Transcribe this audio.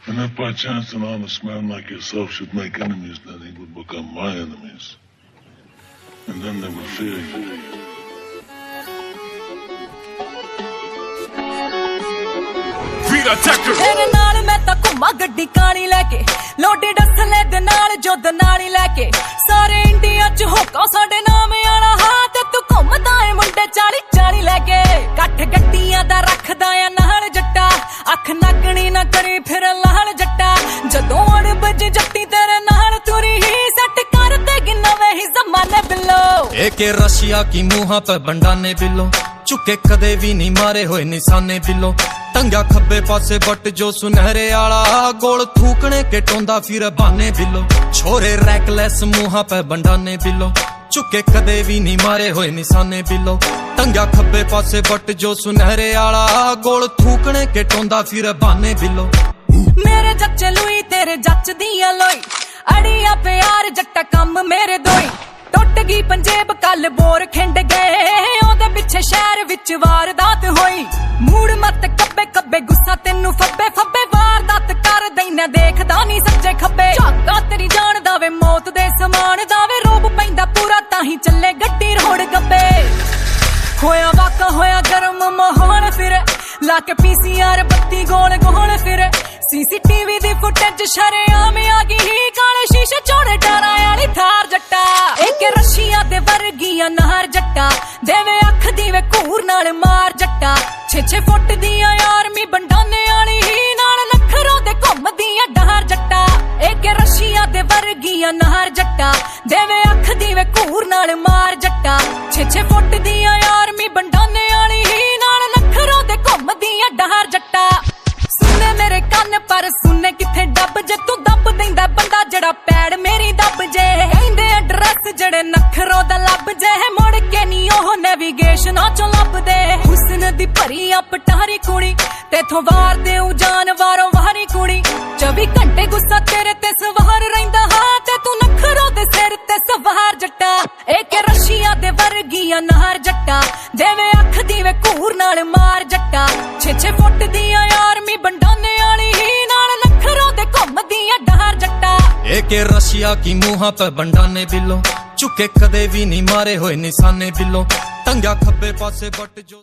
And if by chance an honest man like yourself should make enemies, then he would become my enemies. And then they would fear you. Vida Tucker. तेरे नाल मैं तां घुम्मा गड्डी काली लैके लोडे डसले दे नाल जुद्ध नाली लैके सारे इंडिया च होका साडे नाम आला हां ते तू घुमदा ए मुंडे 40 लैके कट्ठ गड्डियां दा रखदा आ नाल जट्टा अख नागणी ना करी फिर लाल जट्टा जदों अड़ बज जट्टी तेरे नाल तुरी ही सट कर देगी नवे ही जमाने बिल्लो एके रशिया की मुहां पे बंडाने बिलो चुके कदे भी नहीं मारे होए निशाने बिलो टंगा खब्बे पासे बट जो सुनहरे आला गोल थूकने के टोंदा फिर बाने बिलो छोरे रैकलेस मुहां पे बंडाने बिलो चुके कदे भी नहीं मारे होए निशाने बिलो टंगा खब्बे पासे बट जो सुनहरे आला गोल थूकने के टोंदा फिर बाने बिलो मेरे जच्चे लुई तेरे जच दिया लोई अड़िया प्यार जट्टा कम मेरे दोई टुट गई पंजेब कल बोर खिंड गए ओदे पिछे शहर विच वारदात होई मूड मत कब्बे कब्बे गुस्सा तेनू फब्बे फब्बे वारदात कर दैना देखदा नहीं सच्चे खब्बे झाका तेरी जान दावे मौत दे समान दावे रोब पैंदा पूरा ताही चले गड्डी रोड गब्बे होया वाका होया गरम माहौल फिर लाके पीसीआर बत्ती गोल गोल फिर सीसीटीवी दी फुटेज शरेआम आ गई काले शीशे चोड़े टारा वाली थार जट्टा एक रशिया दे वर्गिया नहर जट्टा देवे अख दीवे घूर नाल मार जट्टा 6-6 फुट दिया आर्मी बंडाने वाली ही नाल नखरों दे घुमदियां डहर जट्टा एक रशिया दे वर्गिया नहर जट्टा देवे अख दीवे घूर नाल मार जट्टा 6-6 फुट दिया आर्मी बंडाने वाली ही नाल नखरों दे घुमदियां डहर जट्टा सुने मेरे कान पर सुने किथे डब जे तू दब देंदा बंदा जड़ा पैड़ मेरी दब जे कहंदे एड्रेस जड़े नखरों दा लब जे मुड़ के नी ओह नेविगेशन चों लभदे हुस्न दी भरी अपटारी कुड़ी तेथों वार दे जान वारों वारी कुड़ी 24 घंटे गुस्सा तेरे ते सवार रहिंदा हां ते तू नखरों दे सिर ते सवार जट्टा एक रशिया दे वर्गिया नहर जट्टा देवे अख दीवे घूर नाल मार जट्टा 6-6 फुट दिया आर्मी बंडाने वाली ही नाल नखरों दे घुमदियां डहर जट्टा एके रशिया की मुहां पे बंडाने बिलो चुके कदे भी नहीं मारे होए निशाने बिलो टंगा खब्बे पासे बट जो